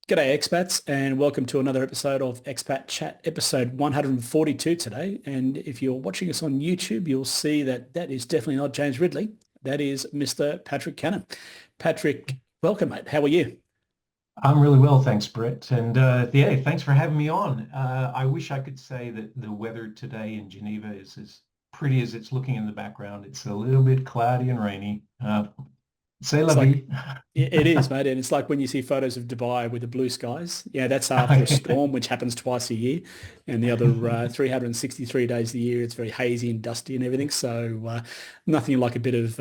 G'day expats and welcome to another episode of Expat Chat, episode 142 today. And if you're watching us on YouTube, you'll see that that is definitely not James Ridley. That is Mr. Patrick Cannon. Patrick, welcome, mate. How are you? I'm really well, thanks, Brett. And yeah, thanks for having me on. I wish I could say that the weather today in Geneva is as pretty as it's looking in the background. It's a little bit cloudy and rainy. C'est la It's like vie. it is, mate, and it's like when you see photos of Dubai with the blue skies. Yeah, that's after a storm, which happens twice a year, and the other 363 days of the year, it's very hazy and dusty and everything. So nothing like a bit of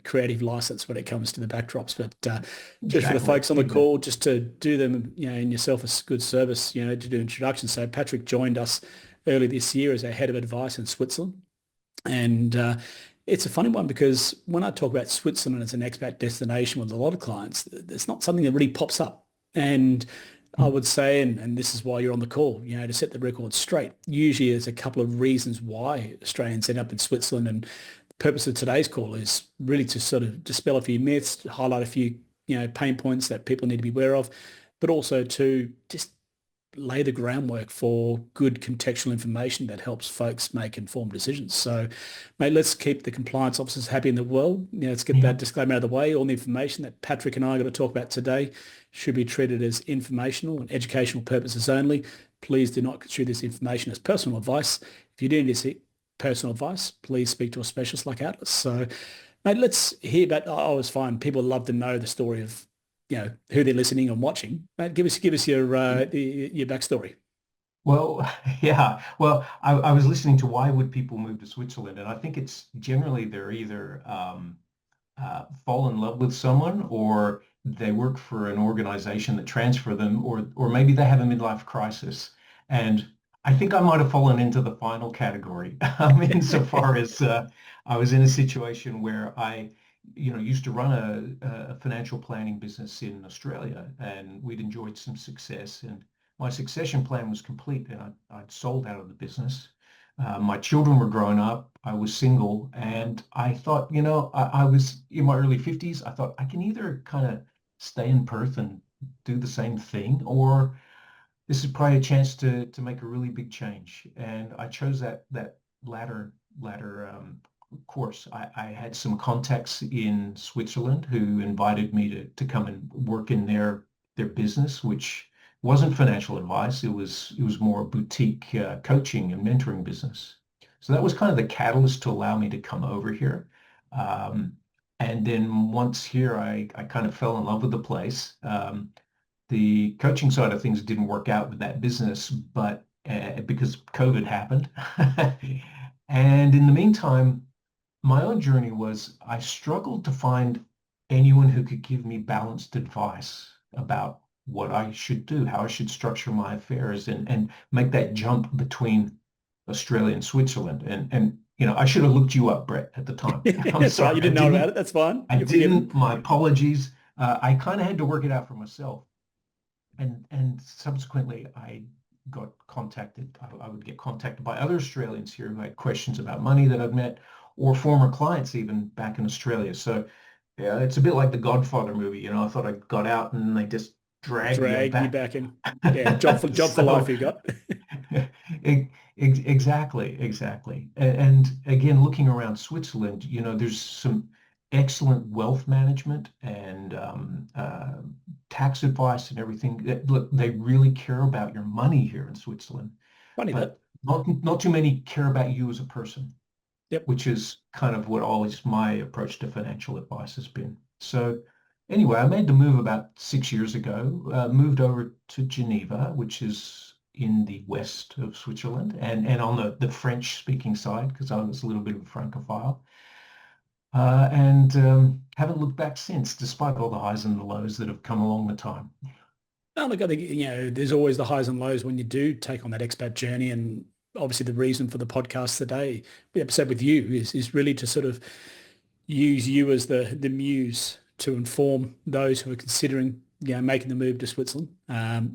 creative license when it comes to the backdrops. But just for the Exactly. folks on the call, just to do them, and yourself a good service, to do introductions. So Patrick joined us early this year as our head of advice in Switzerland. And it's a funny one because when I talk about Switzerland as an expat destination with a lot of clients, it's not something that really pops up. And I would say, and this is why you're on the call, to set the record straight, usually there's a couple of reasons why Australians end up in Switzerland. And the purpose of today's call is really to sort of dispel a few myths, highlight a few, pain points that people need to be aware of, but also to just lay the groundwork for good contextual information that helps folks make informed decisions. So, mate, let's keep the compliance officers happy in the world. Let's get Yeah. that disclaimer out of the way. All the information that Patrick and I are going to talk about today should be treated as informational and educational purposes only. Please do not construe this information as personal advice. If you do need to seek personal advice, please speak to a specialist like Atlas. So, mate, let's hear about. I always find people love to know the story of who they're listening and watching. Mate, give us your backstory. Well, yeah. Well, I was listening to why would people move to Switzerland, and I think it's generally they're either fall in love with someone or they work for an organization that transfer them or maybe they have a midlife crisis. And I think I might have fallen into the final category. Insofar as I was in a situation where I used to run a financial planning business in Australia and we'd enjoyed some success and my succession plan was complete and I'd sold out of the business. My children were grown up. I was single, and I thought, I was in my early 50s. I thought I can either kind of stay in Perth and do the same thing, or this is probably a chance to make a really big change. And I chose that latter course. I had some contacts in Switzerland who invited me to come and work in their business, which wasn't financial advice. It was more a boutique coaching and mentoring business. So that was kind of the catalyst to allow me to come over here. Um, and then once here, I kind of fell in love with the place. The coaching side of things didn't work out with that business, but because COVID happened. And in the meantime, my own journey was I struggled to find anyone who could give me balanced advice about what I should do, how I should structure my affairs and make that jump between Australia and Switzerland. And I should have looked you up, Brett, at the time. I'm That's right. sorry, You I didn't know about didn't. it. That's fine. I You're forgiven. didn't. My apologies. I kind of had to work it out for myself. And subsequently, I got contacted. I would get contacted by other Australians here who had questions about money that I've met, or former clients even back in Australia. So yeah, it's a bit like the Godfather movie. I thought I got out and they just dragged me Drag you back. back in. Yeah, job for life So you got. exactly. And again, looking around Switzerland, there's some excellent wealth management and tax advice and everything. Look, they really care about your money here in Switzerland, Funny that. but not too many care about you as a person, Yep. which is kind of what always my approach to financial advice has been. So anyway, I made the move about 6 years ago, moved over to Geneva, which is in the west of Switzerland and on the French speaking side, because I was a little bit of a Francophile. And haven't looked back since, despite all the highs and the lows that have come along the time. No, look, I think, there's always the highs and lows when you do take on that expat journey. And obviously the reason for the podcast today, the episode with you is really to sort of use you as the muse to inform those who are considering making the move to Switzerland.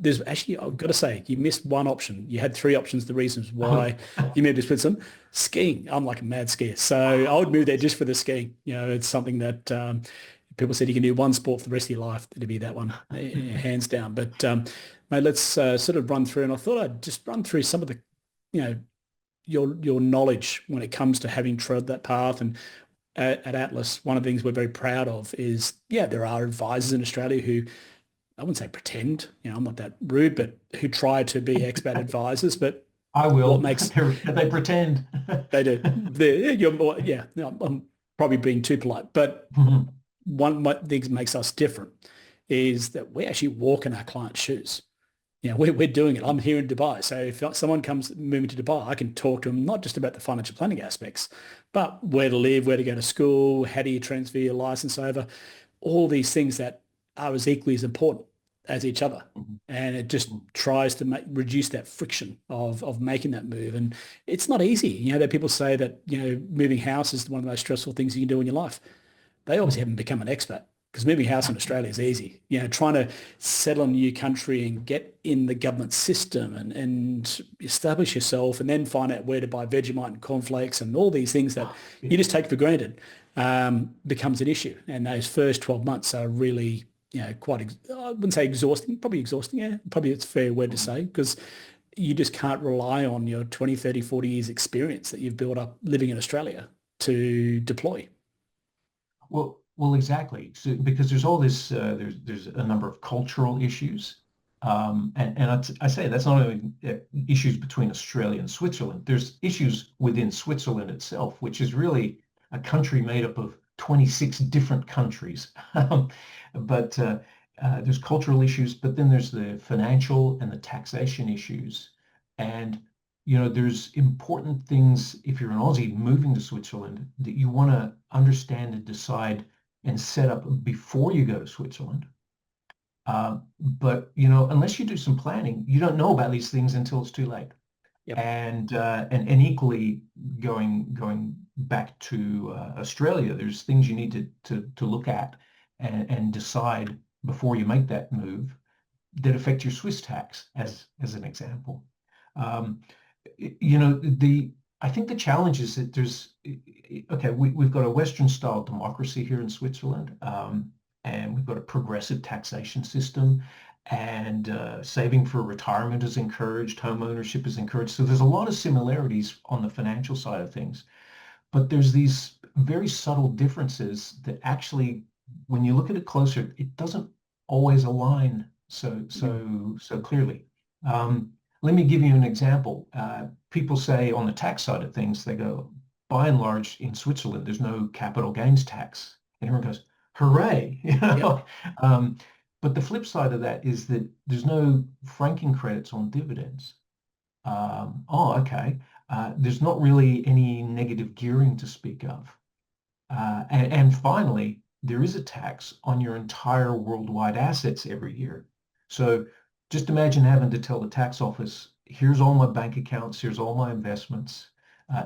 There's actually, I've got to say, you missed one option. You had three options, the reasons why you moved to Switzerland. Skiing. I'm like a mad skier. So I would move there just for the skiing. It's something that people said you can do one sport for the rest of your life, it'd be that one, hands down. But mate, let's sort of run through. And I thought I'd just run through some of the, you know, your knowledge when it comes to having trod that path. And at Atlas, one of the things we're very proud of is, yeah, there are advisors in Australia who, I wouldn't say pretend, I'm not that rude, but who try to be expat advisors. But I what will. makes They pretend. they do, you're more, yeah, no, I'm probably being too polite, but what things makes us different is that we actually walk in our clients' shoes. We're doing it. I'm here in Dubai. So if someone comes moving to Dubai, I can talk to them not just about the financial planning aspects, but where to live, where to go to school, how do you transfer your license over, all these things that are as equally as important as each other. And it just tries to reduce that friction of making that move. And it's not easy. That people say that, moving house is one of the most stressful things you can do in your life. They obviously haven't become an expat, because moving house in Australia is easy. Trying to settle in a new country and get in the government system and establish yourself, and then find out where to buy Vegemite and cornflakes and all these things that you just take for granted, becomes an issue. And those first 12 months are really, quite, I wouldn't say exhausting, probably exhausting. Yeah, probably it's a fair word to say, because you just can't rely on your 20, 30, 40 years experience that you've built up living in Australia to deploy. Well, exactly. So, because there's all this, there's a number of cultural issues, I say that's not only issues between Australia and Switzerland. There's issues within Switzerland itself, which is really a country made up of 26 different countries. But there's cultural issues, but then there's the financial and the taxation issues, and there's important things if you're an Aussie moving to Switzerland that you want to understand and decide and set up before you go to Switzerland. But unless you do some planning, you don't know about these things until it's too late. Yep. And equally, going back to Australia, there's things you need to look at and decide before you make that move that affect your Swiss tax, as an example. I think the challenge is that we've got a Western style democracy here in Switzerland, and we've got a progressive taxation system, and saving for retirement is encouraged, home ownership is encouraged. So there's a lot of similarities on the financial side of things, but there's these very subtle differences that actually, when you look at it closer, it doesn't always align so clearly. Let me give you an example. People say on the tax side of things, they go, by and large, in Switzerland, there's no capital gains tax. And everyone goes, hooray! Yep. But the flip side of that is that there's no franking credits on dividends. Okay. There's not really any negative gearing to speak of. And finally, there is a tax on your entire worldwide assets every year. So just imagine having to tell the tax office, here's all my bank accounts, here's all my investments,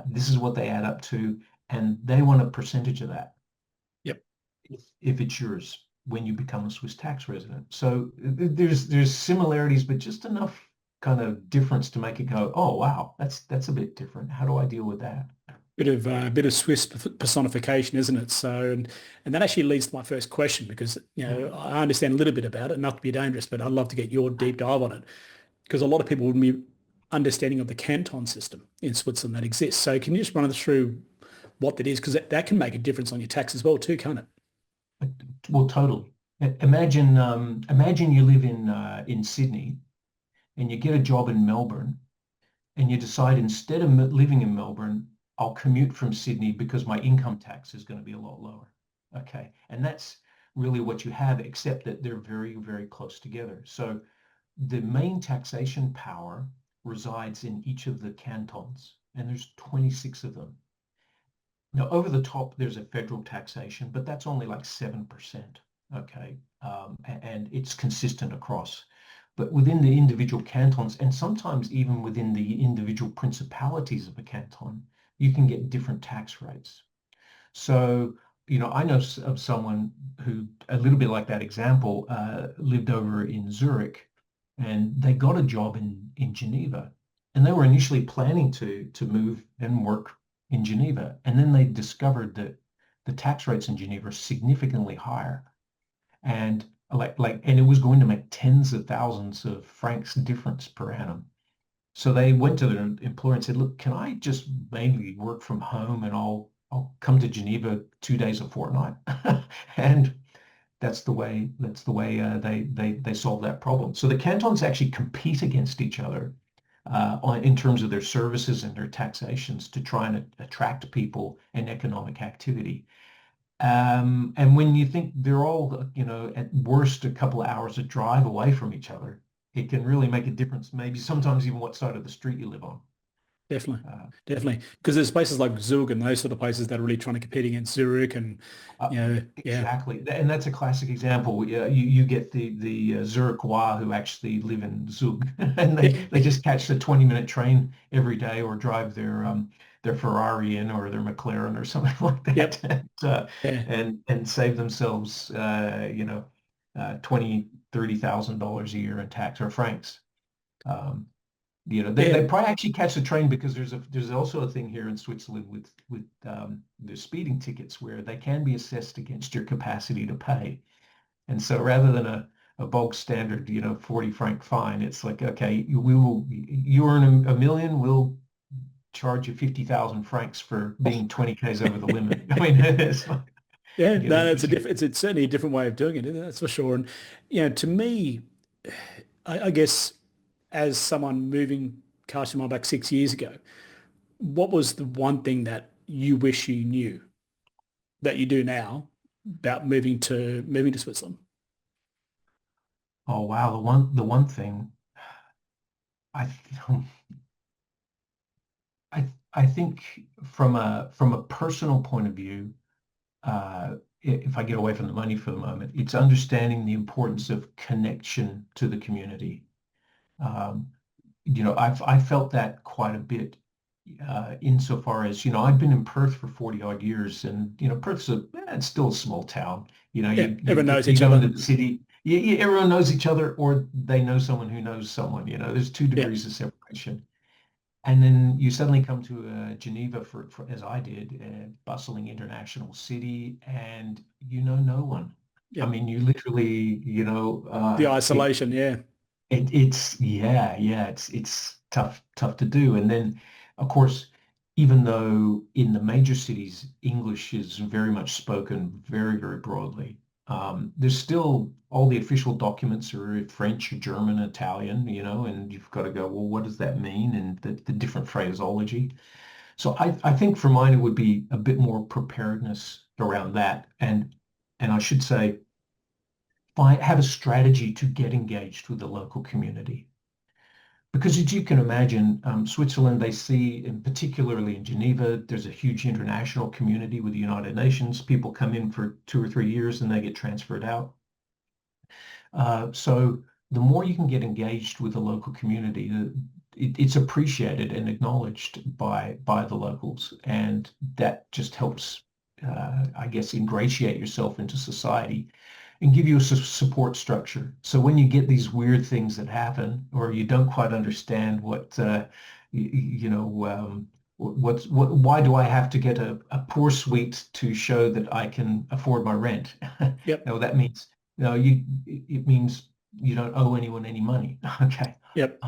this is what they add up to, and they want a percentage of that. Yep. If it's yours when you become a Swiss tax resident. So there's similarities, but just enough kind of difference to make it go, oh wow, that's a bit different. How do I deal with that? Bit of Swiss personification, isn't it? So, and that actually leads to my first question, because I understand a little bit about it, not to be dangerous, but I'd love to get your deep dive on it, because a lot of people wouldn't be understanding of the Canton system in Switzerland that exists. So, can you just run us through what that is, because that can make a difference on your tax as well too, can't it? Well, totally. Imagine you live in Sydney, and you get a job in Melbourne, and you decide, instead of living in Melbourne, I'll commute from Sydney because my income tax is going to be a lot lower. Okay. And that's really what you have, except that they're very, very close together. So the main taxation power resides in each of the cantons, and there's 26 of them. Now, over the top, there's a federal taxation, but that's only like 7%. Okay. And it's consistent across. But within the individual cantons, and sometimes even within the individual principalities of a canton, you can get different tax rates. So, I know of someone who, a little bit like that example, lived over in Zurich, and they got a job in Geneva. And they were initially planning to move and work in Geneva. And then they discovered that the tax rates in Geneva are significantly higher. And and it was going to make tens of thousands of francs difference per annum. So they went to their employer and said, look, can I just mainly work from home and I'll come to Geneva 2 days a fortnight? And that's the way they solve that problem. So the cantons actually compete against each other in terms of their services and their taxations to try and attract people and economic activity. And when you think they're all, at worst a couple of hours of drive away from each other, it can really make a difference. Maybe sometimes even what side of the street you live on. Definitely. Uh, Definitely. Because there's places like Zug and those sort of places that are really trying to compete against Zurich and, Uh, yeah. exactly, and that's a classic example. You get the Zurichois who actually live in Zug, and they just catch the 20-minute train every day, or drive their Ferrari in, or their McLaren or something like that, Yep. Yeah. and save themselves 20,000 to 30,000 dollars a year in tax or francs. Um, they Yeah. probably actually catch the train because there's also a thing here in Switzerland with the speeding tickets where they can be assessed against your capacity to pay. And so rather than a bog standard, 40 franc fine, it's like, okay, you earn a million, we'll charge you 50,000 francs for being 20 k's over the limit. I mean, it's like, Yeah. you know, No, it's a just, different, it's certainly a different way of doing it. That's for sure. And, to me, I guess as someone moving casting my back 6 years ago, what was the one thing that you wish you knew that you do now about moving to Switzerland? oh wow, the one thing I I think from a personal point of view, if I get away from the money for the moment, it's understanding the importance of connection to the community. Um, I felt that quite a bit, insofar as, I'd been in Perth for 40 odd years, and, it's still a small town. Yeah. You Everyone go, knows you each go other. into the city, everyone knows each other, or they know someone who knows someone. There's two Yeah. degrees of separation. And then you suddenly come to Geneva as I did, a bustling international city, and you know no one. I Yep. mean, you literally, The isolation. Yeah. it's yeah, it's tough to do. And then, of course, even though in the major cities English is very much spoken very, very broadly, there's still all the official documents are French, German, Italian, and you've got to go, well, what does that mean? And the different phraseology. So I think for mine it would be a bit more preparedness around that, and I should say have a strategy to get engaged with the local community. Because as you can imagine, Switzerland, they see, and particularly in Geneva, there's a huge international community with the United Nations. People come in for 2 or 3 years and they get transferred out. So the more you can get engaged with the local community, it's appreciated and acknowledged by the locals, and that just helps, I guess, ingratiate yourself into society and give you a support structure. So when you get these weird things that happen, or you don't quite understand why do I have to get a poor suite to show that I can afford my rent? Yep. No, that means no, it means you don't owe anyone any money. Okay. Yep.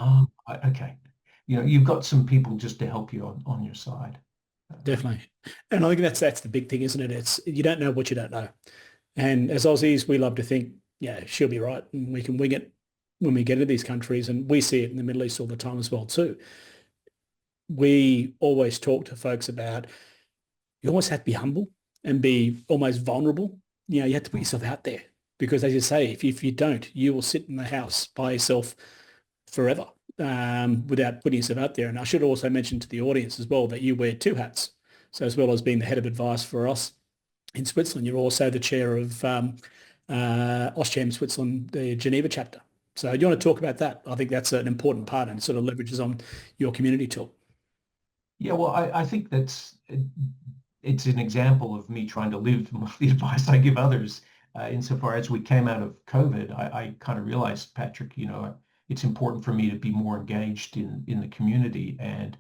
Okay. You've got some people just to help you on your side. Definitely. And I think that's the big thing, isn't it? It's you don't know what you don't know. And as Aussies, we love to think, yeah, she'll be right, and we can wing it when we get into these countries. And we see it in the Middle East all the time as well too. We always talk to folks about you almost have to be humble and be almost vulnerable. You have to put yourself out there because, as you say, if you don't, you will sit in the house by yourself forever without putting yourself out there. And I should also mention to the audience as well that you wear two hats. So as well as being the head of advice for us in Switzerland, you're also the chair of Auscham Switzerland, the Geneva chapter. So do you want to talk about that? I think that's an important part and sort of leverages on your community talk. Yeah, well, I think it's an example of me trying to live the advice I give others. Insofar as we came out of COVID, I kind of realized, Patrick, it's important for me to be more engaged in the community. And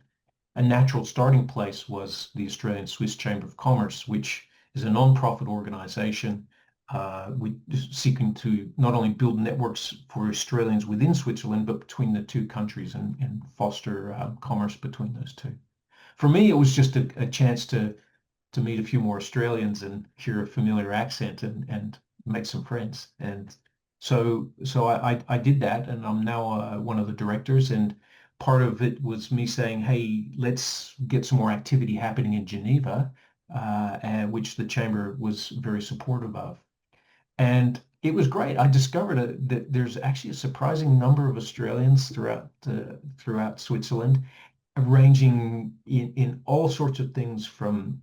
a natural starting place was the Australian Swiss Chamber of Commerce, which is a non-profit organization we seeking to not only build networks for Australians within Switzerland, but between the two countries and foster commerce between those two. For me, it was just a chance to meet a few more Australians and hear a familiar accent and make some friends. And so I did that, and I'm now one of the directors. And part of it was me saying, "Hey, let's get some more activity happening in Geneva," and which the chamber was very supportive of. And it was great. I discovered that there's actually a surprising number of Australians throughout Switzerland, ranging in all sorts of things from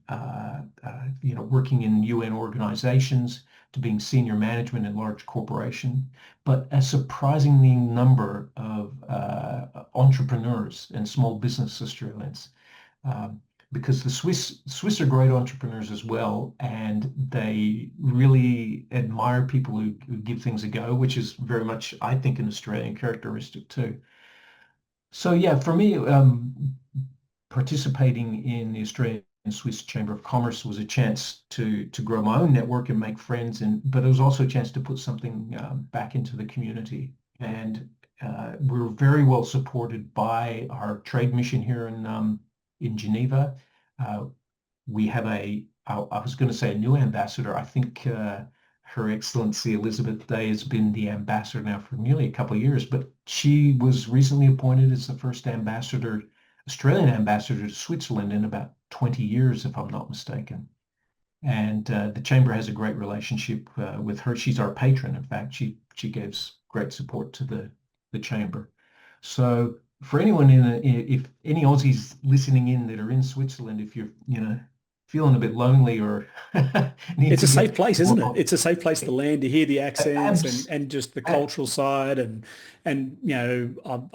working in UN organizations to being senior management in large corporation, but a surprisingly number of entrepreneurs and small business Australians. Um, because the Swiss are great entrepreneurs as well, and they really admire people who give things a go, which is very much, I think, an Australian characteristic too. So yeah, for me, participating in the Australian Swiss Chamber of Commerce was a chance to grow my own network and make friends, but it was also a chance to put something back into the community. And we're very well supported by our trade mission here in Geneva. Uh, we have I was going to say a new ambassador. I think Her Excellency Elizabeth Day has been the ambassador now for nearly a couple of years, but she was recently appointed as the first Australian ambassador to Switzerland in about 20 years, if I'm not mistaken. And the chamber has a great relationship with her. She's our patron. In fact, she gives great support to the chamber. So for anyone if any Aussies listening in that are in Switzerland, if you're feeling a bit lonely or need It's to a get safe place, isn't it? more, It's a safe place to land, to hear the accents abs, and just the cultural side. And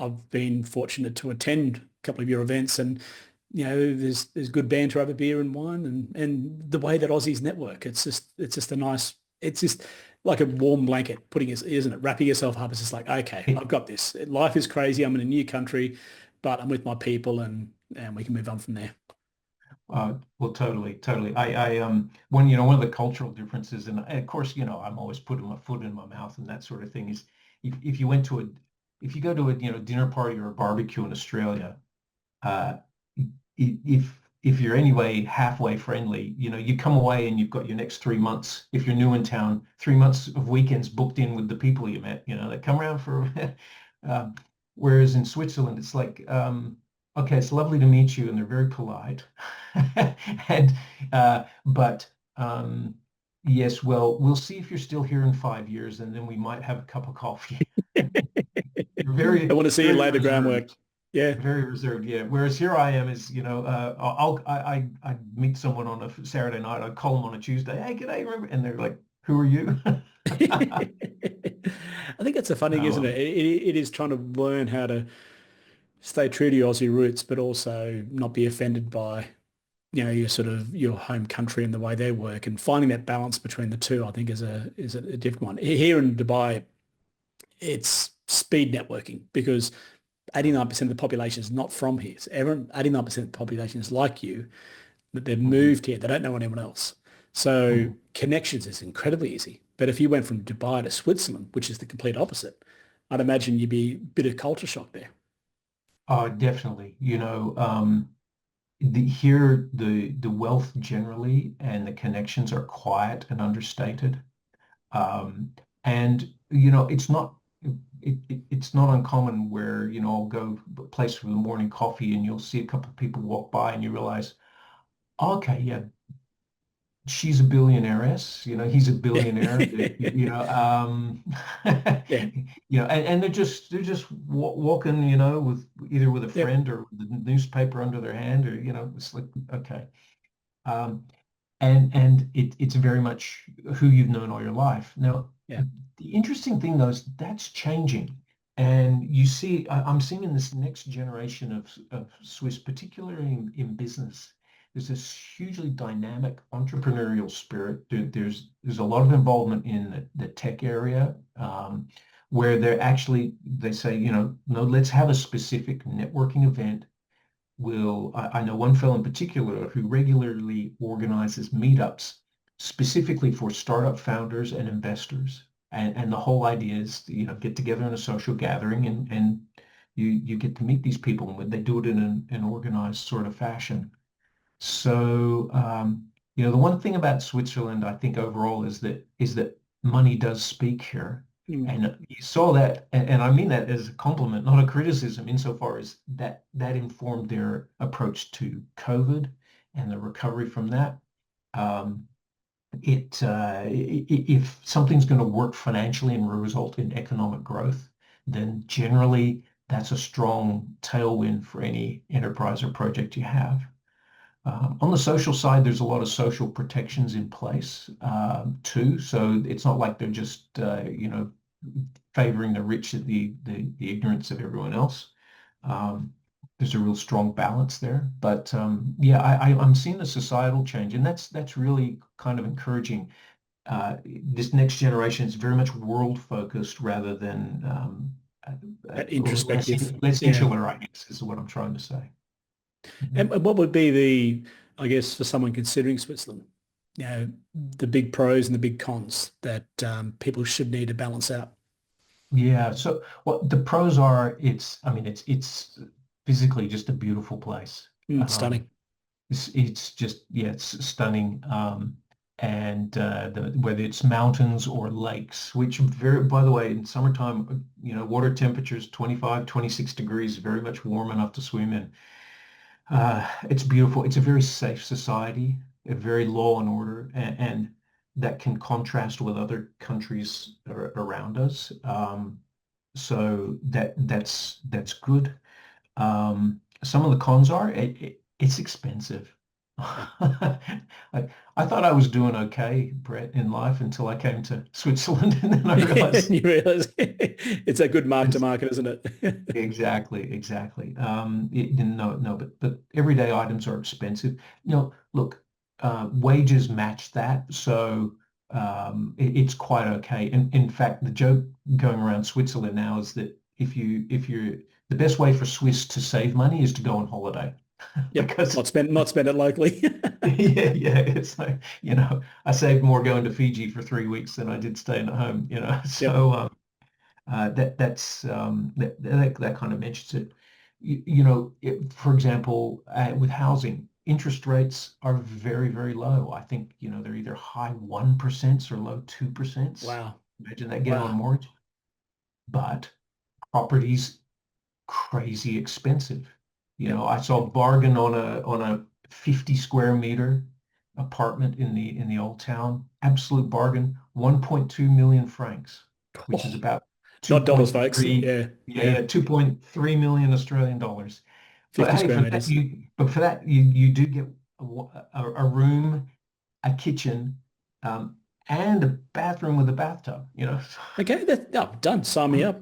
I've been fortunate to attend a couple of your events, and there's good banter over beer and wine, and the way that Aussies network. It's just a nice. It's just like a warm blanket, isn't it? Wrapping yourself up. It's just like, okay, I've got this. Life is crazy. I'm in a new country, but I'm with my people, and we can move on from there. well, totally, totally. One of the cultural differences, and of course, I'm always putting my foot in my mouth and that sort of thing is if you went to if you go to a, dinner party or a barbecue in Australia, uh, if you're anyway halfway friendly, you come away and you've got your next 3 months, if you're new in town, 3 months of weekends booked in with the people you met, that come around for, um, whereas in Switzerland, it's like, okay, it's lovely to meet you, and they're very polite. And, but, yes, well, we'll see if you're still here in 5 years, and then we might have a cup of coffee. You're I very, want to see you very lay the groundwork. reserved. Yeah. Very reserved, yeah. Whereas here I am is, I meet someone on a Saturday night, I call them on a Tuesday, hey, g'day, remember? And they're like, who are you? I think that's the funny thing, isn't No, it? It is trying to learn how to stay true to your Aussie roots, but also not be offended by, your sort of your home country and the way they work, and finding that balance between the two, I think is a difficult one. Here in Dubai, it's speed networking because 89% of the population is not from here. So 89% of the population is like you, that they've mhm, moved here. They don't know anyone else. So mhm. connections is incredibly easy. But if you went from Dubai to Switzerland, which is the complete opposite, I'd imagine you'd be a bit of culture shock there. Definitely. Here the wealth generally and the connections are quiet and understated. And it's not uncommon where I'll go to a place for the morning coffee and you'll see a couple of people walk by and you realize, okay, yeah, she's a billionairess, he's a Yeah. billionaire, Yeah. and they're just walking, with either with a Yep. friend or with the newspaper under their hand, or it's like, okay. Um, and it's very much who you've known all your life. Now, Yeah. the interesting thing though is that's changing. And you see, I'm seeing in this next generation of Swiss, particularly in business, there's this hugely dynamic entrepreneurial spirit. There's a lot of involvement in the tech area, where they say, no, let's have a specific networking event. I know one fellow in particular who regularly organizes meetups specifically for startup founders and investors. And the whole idea is, get together in a social gathering and you get to meet these people, and they do it in an organized sort of fashion. So, the one thing about Switzerland, I think overall is that money does speak here. Mm. And you saw that, and I mean that as a compliment, not a criticism, insofar as that informed their approach to COVID and the recovery from that. Um, if something's going to work financially and result in economic growth, then generally that's a strong tailwind for any enterprise or project you have. On the social side, there's a lot of social protections in place too. So it's not like they're just favoring the rich at the ignorance of everyone else. Um, there's a real strong balance there. But yeah, I'm seeing a societal change, and that's really kind of encouraging. This next generation is very much world focused rather than That or introspective. less Yeah. insular, I guess, is what I'm trying to say. Mhm. And what would be I guess, for someone considering Switzerland, the big pros and the big cons that people should need to balance out? Yeah. So what the pros are, I mean, it's physically just a beautiful place. Mm, Um, stunning. it's just, yeah, it's stunning. And whether it's mountains or lakes, which by the way, in summertime, water temperatures 25, 26 degrees, very much warm enough to swim in. It's beautiful. It's a very safe society, a very law and order, and that can contrast with other countries around us. So that's good. Some of the cons are it's expensive. Yeah. I thought I was doing okay, Brett, in life until I came to Switzerland, and then I realized You realize it's a good mark to it's market, isn't it? exactly, exactly. No, no, but everyday items are expensive. Look, wages match that, so it's quite okay. And in fact, the joke going around Switzerland now is that if you're the best way for Swiss to save money is to go on holiday Yep. because Not spend it locally. yeah, it's like, I saved more going to Fiji for 3 weeks than I did staying at home. Yep. So that kind of mentions it. For example, with housing, interest rates are very, very low. I think, they're either high 1% or low 2%. Wow. Imagine that getting on a Wow. mortgage. But properties crazy expensive. Yep. I saw a bargain on a 50 square meter apartment in the old town. Absolute bargain, 1.2 million francs, which is Oh, about not dollars, folks. 2.3, Yeah. yeah, Yeah. yeah, 2.3 million Australian dollars. But 50 hey, square for that meters. you do get a room, a kitchen, um, and a bathroom with a bathtub. Okay. Done. Sign me up.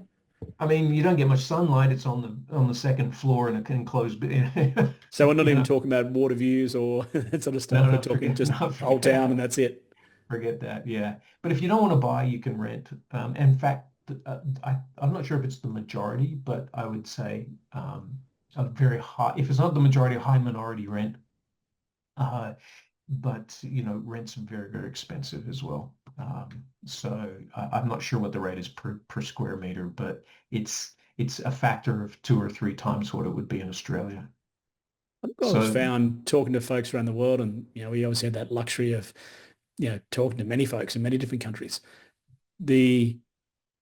I mean, you don't get much sunlight. It's on the second floor in an enclosed, So we're not you even know. talking about water views or that sort of No, stuff. We're no, talking forget, just no, the whole forget, town and that's it. forget that. Yeah, but if you don't want to buy, you can rent. In fact, I'm not sure if it's the majority, but I would say a very high. If it's not the majority, high minority rent. Uh, but rent's very, very expensive as well. So I'm not sure what the rate is per square meter, but it's a factor of 2 or 3 times what it would be in Australia. I've always So found talking to folks around the world, and we always had that luxury of talking to many folks in many different countries. The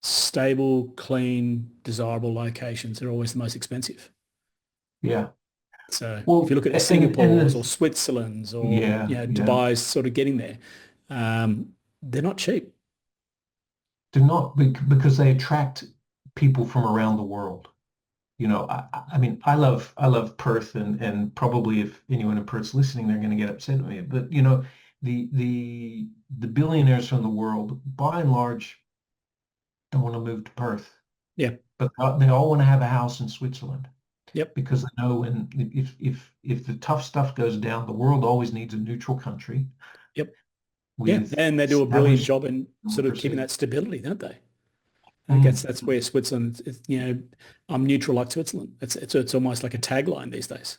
stable, clean, desirable locations are always the most expensive. yeah, So if you well, look at the and Singapores or Switzerland's or yeah, yeah, Dubai's sort of getting there, they're not cheap. they're not because they attract people from around the world. I mean, I love Perth, and probably if anyone in Perth's listening, they're going to get upset at me. But the billionaires from the world, by and large, don't want to move to Perth, Yep, but they all want to have a house in Switzerland yep, because they know when if the tough stuff goes down, the world always needs a neutral country yep. Yeah, with and they do a brilliant established job in sort of keeping democracy. that stability, don't they? I think Mm. that's where Switzerland, I'm neutral like Switzerland. It's almost like a tagline these days.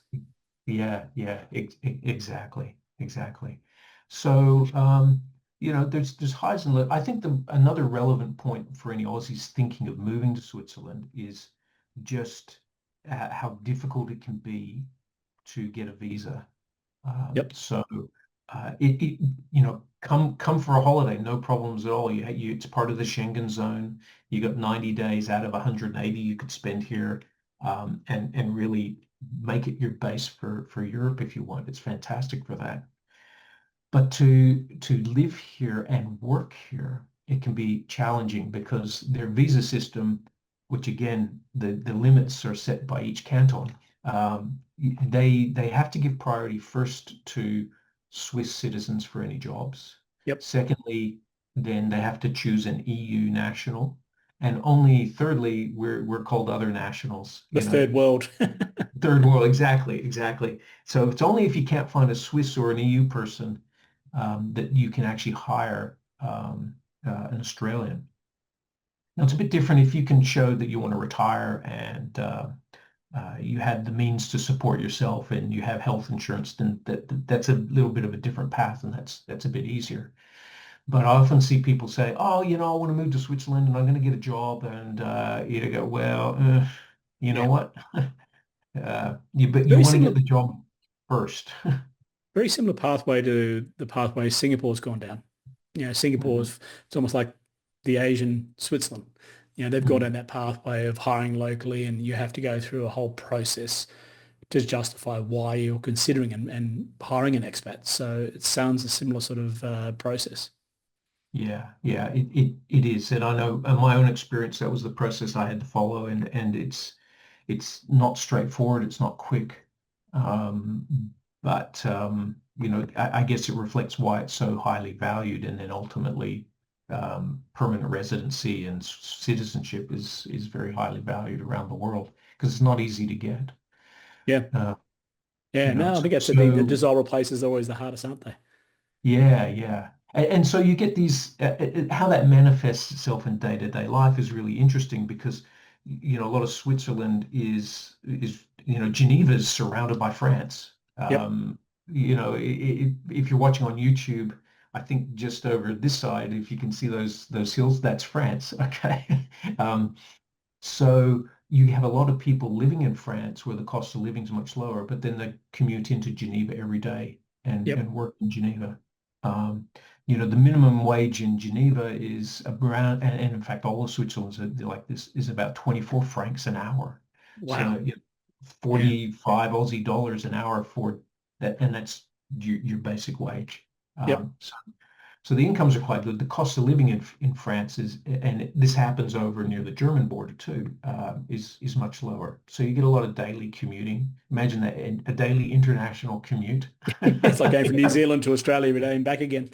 Yeah, yeah, exactly, exactly. So, there's highs and lows. I think another relevant point for any Aussies thinking of moving to Switzerland is just how difficult it can be to get a visa. Yep. So come for a holiday, no problems at all. It's part of the Schengen zone. You got 90 days out of 180 you could spend here, and really make it your base for Europe if you want. It's fantastic for that. But to live here and work here, it can be challenging because their visa system, which again, the limits are set by each canton. They have to give priority first to Swiss citizens for any jobs. Yep. Secondly, then they have to choose an EU national. And only thirdly, we're called other nationals, The third world. third world, exactly, exactly. So it's only if you can't find a Swiss or an EU person that you can actually hire an Australian. Now it's a bit different if you can show that you want to retire and you have the means to support yourself and you have health insurance, then that's a little bit of a different path, and that's a bit easier. But I often see people say, "Oh, I want to move to Switzerland and I'm going to get a job," and you go, "Well, you know Yeah. what? But you Very want to get similar, the job first." very similar pathway to the pathway Singapore's gone down. Mhm. Singapore's, it's almost like the Asian Switzerland. They've gone down Mhm. that pathway of hiring locally, and you have to go through a whole process to justify why you're considering and hiring an expat. So it sounds a similar sort of process. Yeah, yeah, it is. And I know in my own experience, that was the process I had to follow. And it's not straightforward. It's not quick. Um, but, I guess it reflects why it's so highly valued. And then ultimately, permanent residency and citizenship is very highly valued around the world because it's not easy to get. Yeah. Uh, Yeah. No, I so, think that's the thing. The so desirable places are always the hardest, aren't they? Yeah, yeah. And so you get these, how that manifests itself in day-to-day life is really interesting because, a lot of Switzerland Geneva is surrounded by France. Yep. If you're watching on YouTube, I think just over this side, if you can see those hills, that's France. Okay. Um, so you have a lot of people living in France where the cost of living is much lower, but then they commute into Geneva every day Yep. and work in Geneva. Um, the minimum wage in Geneva is around, and in fact, all of Switzerland's like this, is about 24 francs an hour. So, Wow. 45 Aussie dollars an hour for that, and that's your basic wage. Yep. So the incomes are quite good. The cost of living in France this happens over near the German border too, is much lower. So you get a lot of daily commuting. Imagine that, a daily international commute. It's like going from New Zealand to Australia every day and back again.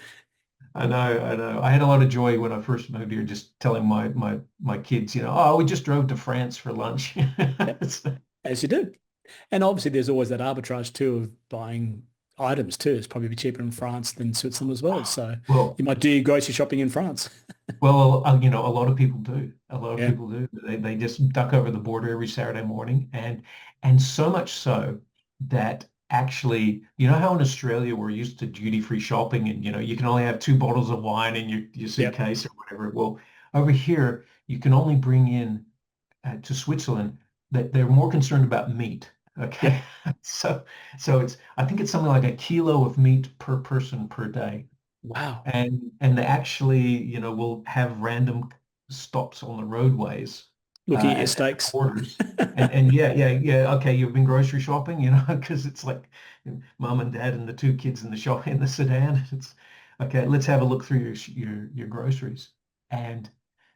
I know, I know. I had a lot of joy when I first moved here, just telling my kids, oh, we just drove to France for lunch. Yep. As you do. And obviously there's always that arbitrage too of buying items too. It's probably cheaper in France than Switzerland as well. So Well, you might do your grocery shopping in France. a lot of people do. A lot of Yeah. people do. They just duck over the border every Saturday morning, and so much so that actually, how in Australia we're used to duty-free shopping, and you can only have 2 bottles of wine in your Yep. suitcase or whatever. Well, over here you can only bring in to Switzerland that they're more concerned about meat. Okay, Yep. so I think it's something like a kilo of meat per person per day. Wow. And they actually, will have random stops on the roadways Looking at your at the steaks. borders. And yeah, yeah, yeah. Okay, you've been grocery shopping, because it's like mom and dad and the 2 kids in the shop in the sedan. It's okay. Let's have a look through your groceries. And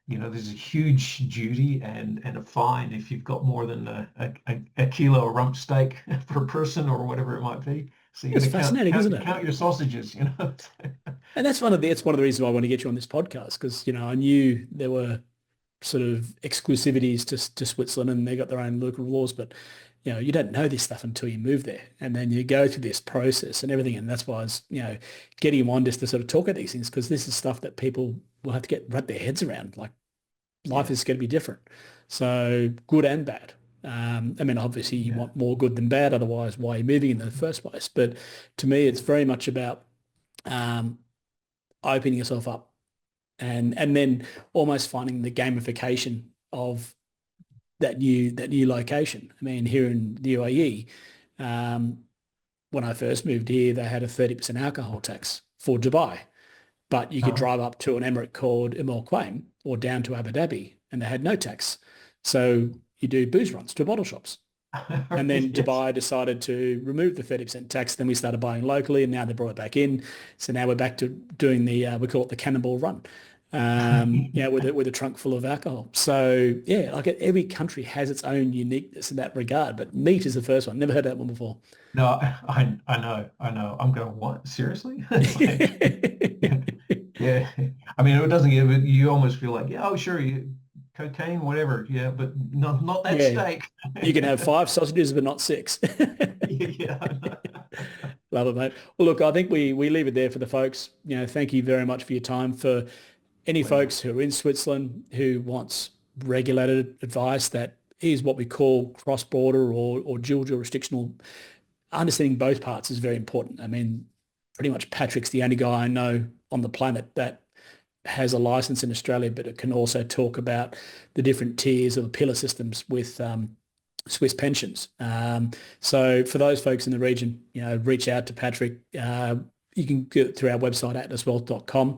there's a huge duty and a fine if you've got more than a kilo of rump steak per person or whatever it might be. So you got It's to count fascinating, isn't count it? count your sausages. And that's one of the reasons why I want to get you on this podcast because, I knew there were sort of exclusivities to Switzerland and they got their own local laws, but you don't know this stuff until you move there. And then you go through this process and everything. And that's why I was, getting you on just to sort of talk about these things because this is stuff that people will have to wrap their heads around. Like life Yeah, is going to be different. So good and bad. I mean, obviously you yeah, want more good than bad. Otherwise, why are you moving in the first place? But to me, it's very much about um, opening yourself up and then almost finding the gamification of that new location. I mean, here in the UAE, um, when I first moved here, they had a 30% alcohol tax for Dubai, but you could Uh, drive up to an emirate called Al Quwain or down to Abu Dhabi, and they had no tax. So you do booze runs to bottle shops. And then yes. Dubai decided to remove the 30% tax. Then we started buying locally, and now they brought it back in. So now we're back to doing we call it the cannonball run, with a trunk full of alcohol. So yeah, like every country has its own uniqueness in that regard. But meat is the first one. Never heard that one before. No, I know. I'm going, what? Seriously? Like, yeah. I mean, it doesn't give it, you almost feel like, yeah, oh, sure, cocaine, whatever. Yeah, but not that Yeah, steak. you can have five sausages, but not six. Yeah. Love it, mate. Well, look, I think we leave it there for the folks. Thank you very much for your time. For any Pleasure. folks who are in Switzerland who wants regulated advice that is what we call cross-border or dual jurisdictional, understanding both parts is very important. I mean, pretty much Patrick's the only guy I know on the planet that has a license in Australia, but it can also talk about the different tiers of pillar systems with Swiss pensions. So for those folks in the region, reach out to Patrick. You can get it through our website, atlaswealth.com.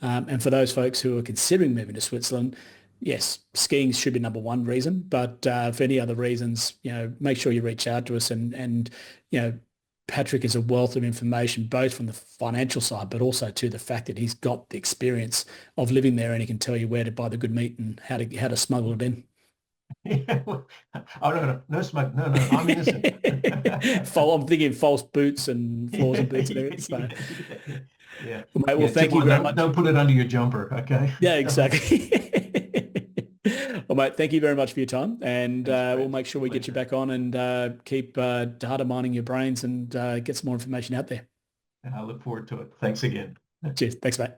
And for those folks who are considering moving to Switzerland, yes, skiing should be number one reason, but for any other reasons, make sure you reach out to us and Patrick is a wealth of information, both from the financial side, but also to the fact that he's got the experience of living there and he can tell you where to buy the good meat and how to smuggle it in. Yeah. Oh, no smoke. No, no, I'm innocent. I'm thinking false boots and floors Yeah, and boots and everything. So, yeah, yeah. well, mate, well, Yeah, tip thank you one, very much. don't put it under your jumper, okay? Yeah, exactly. Well, mate, thank you very much for your time, and Thanks, we'll Brett. make sure we get you Pleasure. back on and keep data mining your brains and get some more information out there. I look forward to it. Thanks again. Cheers. Thanks, mate.